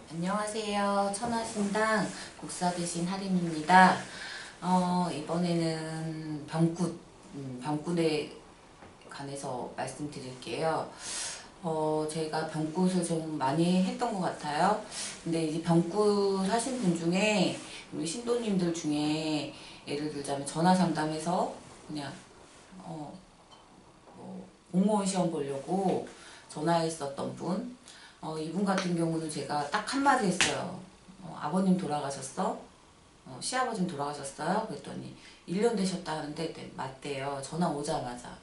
안녕하세요. 천하신당 국사대신 하림입니다. 이번에는 병굿에 관해서 말씀드릴게요. 제가 병굿을 좀 많이 했던 것 같아요. 근데 이제 병굿 하신 분 중에, 우리 신도님들 중에 예를 들자면 전화 상담해서 그냥, 공무원 시험 보려고 전화했었던 분, 이분 같은 경우는 제가 딱 한마디 했어요. 아버님 돌아가셨어? 시아버님 돌아가셨어요? 그랬더니 1년 되셨다 하는데 네, 맞대요. 전화 오자마자.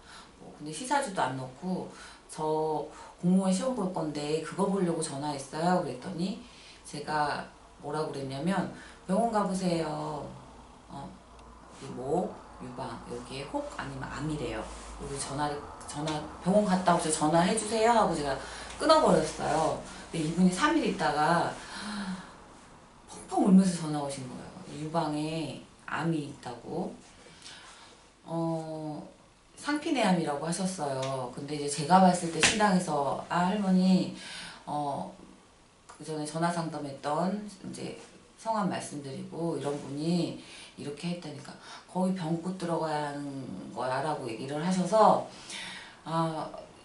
근데 시사주도 안 넣고 저 공무원 시험 볼 건데 그거 보려고 전화했어요. 그랬더니 제가 뭐라고 그랬냐면 병원 가보세요. 목, 유방 여기에 혹 아니면 암이래요. 우리 전화 병원 갔다 오셔서 전화해 주세요 하고 제가 끊어버렸어요. 근데 이분이 3일 있다가 펑펑 울면서 전화 오신 거예요. 유방에 암이 있다고. 상피내암이라고 하셨어요. 근데 이제 제가 봤을 때 신당에서 할머니 그 전에 전화 상담했던 이제 성함 말씀드리고 이런 분이 이렇게 했다니까 거기 병국 들어가야 하는 거야 라고 얘기를 하셔서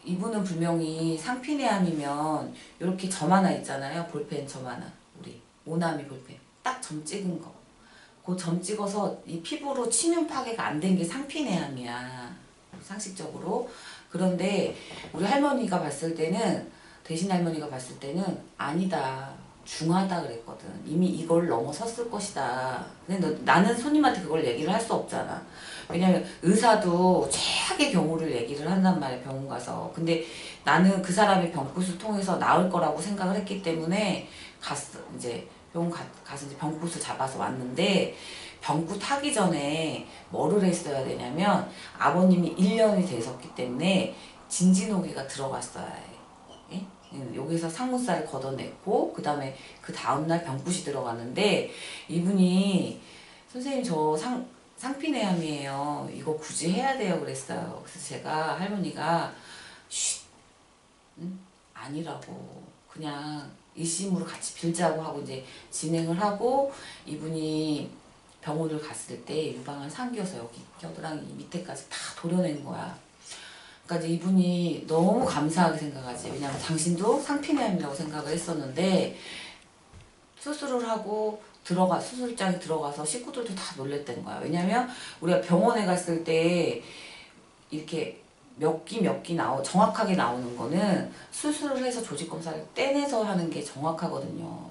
이분은 분명히 상피내암이면 이렇게 점 하나 있잖아요. 볼펜 점 하나. 우리 오나미 볼펜 딱 점 찍은 거. 그 점 찍어서 이 피부로 치면 파괴가 안 된 게 상피내암이야. 상식적으로. 그런데 우리 할머니가 봤을 때는 대신 할머니가 봤을 때는 아니다. 중하다 그랬거든. 이미 이걸 넘어섰을 것이다. 근데 나는 손님한테 그걸 얘기를 할 수 없잖아. 왜냐면 의사도 최악의 경우를 얘기를 한단 말이야. 병원 가서. 근데 나는 그 사람의 병굿을 통해서 나을 거라고 생각을 했기 때문에 갔어. 이제 병원 가서 이제 병굿을 잡아서 왔는데 병굿 하기 전에 뭐를 했어야 되냐면 아버님이 1년이 되셨기 때문에 진진호기가 들어갔어야 해. 예? 여기서 상무살을 걷어냈고 그 다음에 그 다음날 병굿이 들어가는데 이분이 선생님 저 상피내암이에요. 이거 굳이 해야 돼요 그랬어요. 그래서 제가 할머니가 쉿 아니라고 그냥 일심으로 같이 빌자고 하고 이제 진행을 하고 이분이 병원을 갔을 때 유방을 상기여서 여기 겨드랑이 밑에까지 다 도려낸 거야. 그러니까 이제 이분이 너무 감사하게 생각하지. 왜냐면 당신도 상피내암이라고 생각을 했었는데 수술을 하고 수술장에 들어가서 식구들도 다 놀랬던 거야. 왜냐면 우리가 병원에 갔을 때 이렇게 몇 기 정확하게 나오는 거는 수술을 해서 조직검사를 떼내서 하는 게 정확하거든요.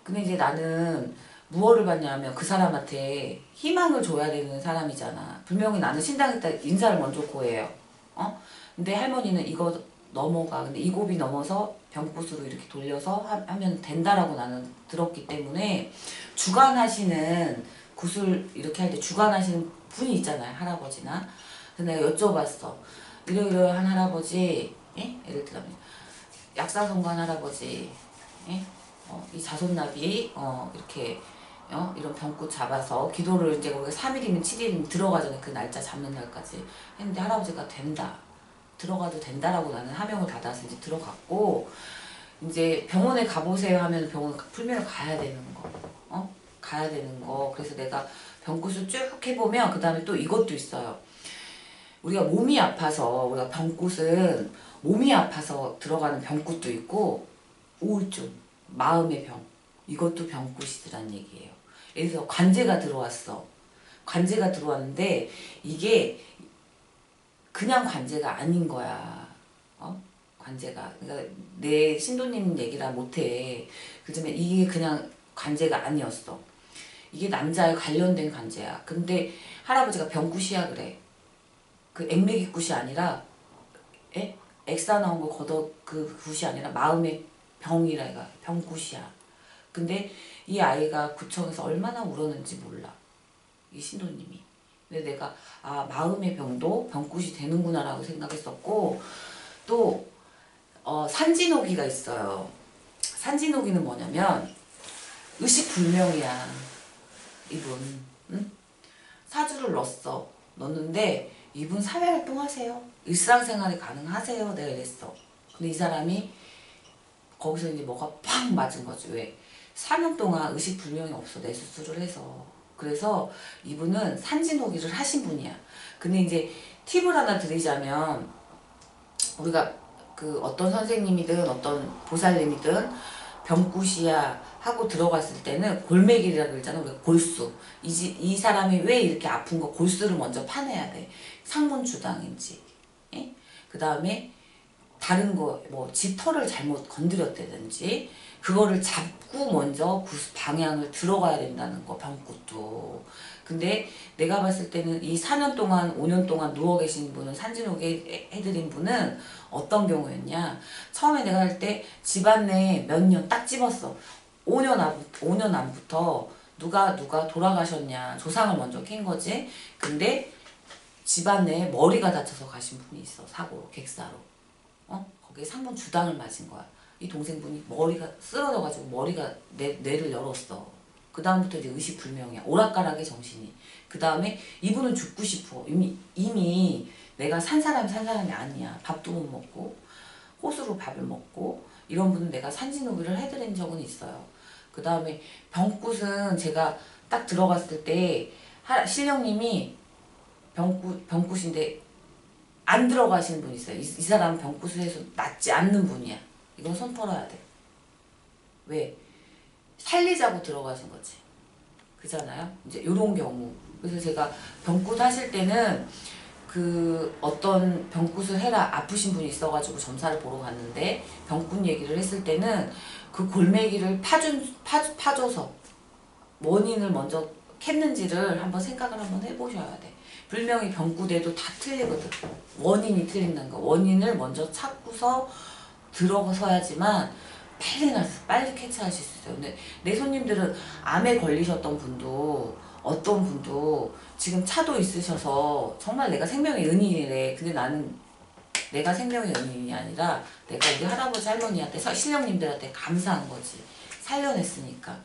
근데 이제 나는 무엇을 받냐면 그 사람한테 희망을 줘야 되는 사람이잖아. 분명히 나는 신당에다 인사를 먼저 구해요. 근데 할머니는 이거 넘어가. 근데 이 곱이 넘어서 병굿으로 이렇게 돌려서 하면 된다라고 나는 들었기 때문에 주관하시는 굿을 이렇게 할 때 주관하시는 분이 있잖아요. 할아버지나. 그래서 내가 여쭤봤어. 이러이러한 할아버지, 예? 예를 들면 약사성관 할아버지, 예? 이 자손납이 이렇게 이런 병굿 잡아서 기도를 이제 거기 3일이면 7일이면 들어가잖아요. 그 날짜 잡는 날까지 했는데 할아버지가 된다. 들어가도 된다라고 나는 하명을 받아서 이제 들어갔고 이제 병원에 가보세요 하면 병원 풀면을 가야 되는 거. 가야 되는 거. 그래서 내가 병굿을 쭉 해보면 그 다음에 또 이것도 있어요. 우리가 몸이 아파서 우리가 병굿은 몸이 아파서 들어가는 병굿도 있고 우울증, 마음의 병 이것도 병굿이라는 얘기예요. 그래서 관제가 들어왔어. 관제가 들어왔는데 이게 그냥 관제가 아닌 거야. 관제가. 그러니까 내 신도님 얘기라 못해. 그렇지만 이게 그냥 관제가 아니었어. 이게 남자에 관련된 관제야. 근데 할아버지가 병굿이야 그래. 그 액맥이 굿이 아니라 엑사 나온 거 걷어 그 굿이 아니라 마음의 병이라 얘가 병굿이야. 근데 이 아이가 구청에서 얼마나 울었는지 몰라. 이 신도님이. 근데 내가 마음의 병도 병굿이 되는구나 라고 생각했었고 또 산진오기가 있어요. 산진오기는 뭐냐면 의식불명이야. 이분. 응? 사주를 넣었는데 이분 사회활동 하세요. 일상생활이 가능하세요. 내가 이랬어. 근데 이 사람이 거기서 이제 뭐가 팍 맞은 거지. 왜? 4년 동안 의식불명이 없어. 뇌수술을 해서. 그래서 이분은 산진호기를 하신 분이야. 근데 이제 팁을 하나 드리자면, 우리가 그 어떤 선생님이든 어떤 보살님이든 병굿이야 하고 들어갔을 때는 골맥이라고 그러잖아. 우리가 골수. 이 사람이 왜 이렇게 아픈 거 골수를 먼저 파내야 돼. 상문주당인지. 그 다음에 다른 거, 뭐, 쥐털을 잘못 건드렸다든지, 그거를 잡고 먼저 그 방향을 들어가야 된다는 거, 병굿도. 근데 내가 봤을 때는 이 4년 동안, 5년 동안 누워 계신 분은, 산진호기 해드린 분은 어떤 경우였냐. 처음에 내가 할 때 집안 내에 몇 년 딱 집었어. 5년 안부터 누가 돌아가셨냐. 조상을 먼저 캔 거지. 근데 집안 내에 머리가 다쳐서 가신 분이 있어. 사고로, 객사로. 거기에 상문 주당을 맞은 거야. 이 동생분이 머리가 쓰러져가지고 머리가 뇌를 열었어. 그 다음부터 이제 의식불명이야. 오락가락의 정신이. 그 다음에 이분은 죽고 싶어. 이미 내가 산 사람이 아니야. 밥도 못 먹고 호수로 밥을 먹고 이런 분은 내가 산진호기를 해드린 적은 있어요. 그 다음에 병굿은 제가 딱 들어갔을 때 신령님이 병굿인데 안 들어가시는 분이 있어요. 이 사람은 병굿을 해서 낫지 않는 분이야. 이건 손 털어야 돼. 왜? 살리자고 들어가신 거지. 그잖아요? 이제 요런 경우. 그래서 제가 병굿 하실 때는 그 어떤 병굿을 해라 아프신 분이 있어가지고 점사를 보러 갔는데 병굿 얘기를 했을 때는 그 골매기를 파줘서 원인을 먼저 캤는지를 한번 생각을 한번 해보셔야 돼. 불명이 병굿에도 다 틀리거든. 원인이 틀린다는 거. 원인을 먼저 찾고서 들어서야지만 빨리 캐치하실 수 있어요. 근데 내 손님들은 암에 걸리셨던 분도 어떤 분도 지금 차도 있으셔서 정말 내가 생명의 은인이래. 근데 나는 내가 생명의 은인이 아니라 내가 우리 할아버지 할머니한테 신령님들한테 감사한 거지. 살려냈으니까.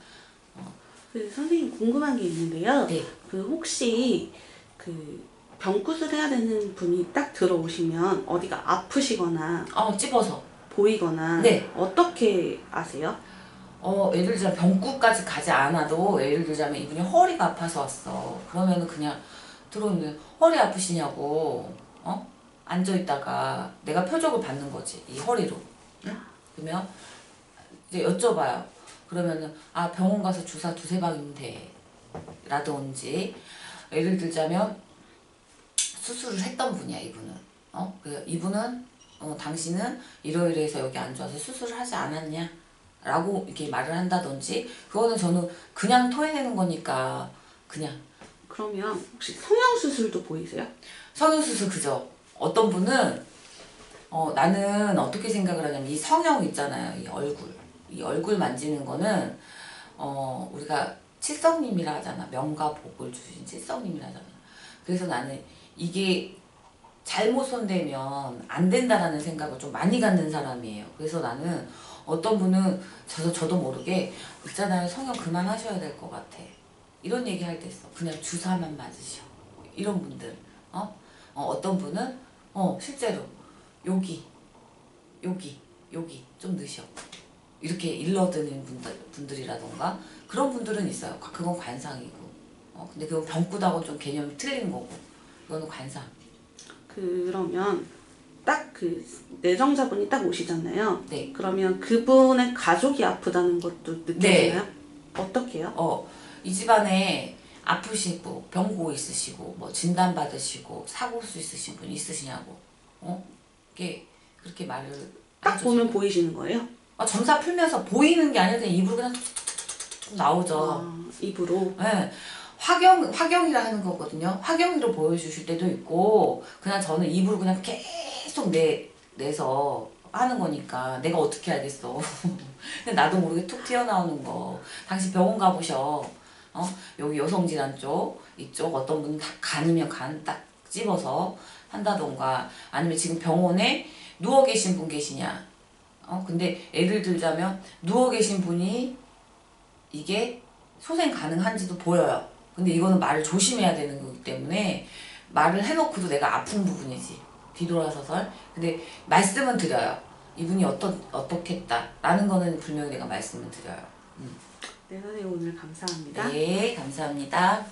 그 선생님 궁금한 게 있는데요. 네. 그 혹시 그 병굿을 해야 되는 분이 딱 들어오시면 어디가 아프시거나 찝어서 보이거나 네. 어떻게 아세요? 예를 들자면 병굿까지 가지 않아도 예를 들자면 이분이 허리가 아파서 왔어. 그러면은 그냥 들어오면 허리 아프시냐고 앉아있다가 내가 표적을 받는 거지. 이 허리로. 그러면 이제 여쭤봐요. 그러면은 병원 가서 주사 2-3방이면 돼. 라든지 예를 들자면 수술을 했던 분이야. 이분은. 이분은 당신은 이러이러해서 여기 안 좋아서 수술을 하지 않았냐? 라고 이렇게 말을 한다든지 그거는 저는 그냥 토해내는 거니까 그냥. 그러면 혹시 성형수술도 보이세요? 성형수술 그죠. 어떤 분은 나는 어떻게 생각을 하냐면 이 성형 있잖아요. 이 얼굴 만지는 거는 우리가 칠성님이라 하잖아. 명과 복을 주신 칠성님이라 하잖아. 그래서 나는 이게 잘못 손대면 안 된다라는 생각을 좀 많이 갖는 사람이에요. 그래서 나는 어떤 분은 저도 모르게 있잖아요. 성형 그만하셔야 될 것 같아. 이런 얘기 할 때 있어. 그냥 주사만 맞으셔. 이런 분들. 어떤 분은 실제로 여기 좀 넣으셔. 이렇게 일러드는 분들이라던가 그런 분들은 있어요. 그건 관상이고. 근데 그건 병굿하고는 좀 개념이 틀린 거고. 이거는 관상. 그러면 딱 그 내정자분이 딱 오시잖아요. 네. 그러면 그분의 가족이 아프다는 것도 느껴지나요? 네. 어떻게 해요? 이 집안에 아프시고 병고 있으시고 뭐 진단 받으시고 사고수 있으신 분 있으시냐고. 이게 그렇게 말을 딱 보면 보이시는 거예요? 점사 풀면서 보이는 게 아니라 그냥 입으로 그냥 툭툭툭툭 나오죠. 입으로? 네. 화경이라 하는 거거든요. 화경으로 보여주실 때도 있고 그냥 저는 입으로 그냥 계속 내서 하는 거니까 내가 어떻게 알겠어. 나도 모르게 툭 튀어나오는 거. 당신 병원 가보셔. 여기 여성질환 쪽 이쪽 어떤 분은 다 간이면 간 딱 집어서 한다던가 아니면 지금 병원에 누워 계신 분 계시냐. 근데 예를 들자면 누워 계신 분이 이게 소생 가능한지도 보여요. 근데 이거는 말을 조심해야 되는 거기 때문에 말을 해놓고도 내가 아픈 부분이지. 뒤돌아서서. 근데 말씀은 드려요. 이분이 어떻겠다라는 거는 분명히 내가 말씀을 드려요. 네, 선생님 오늘 감사합니다. 네, 감사합니다.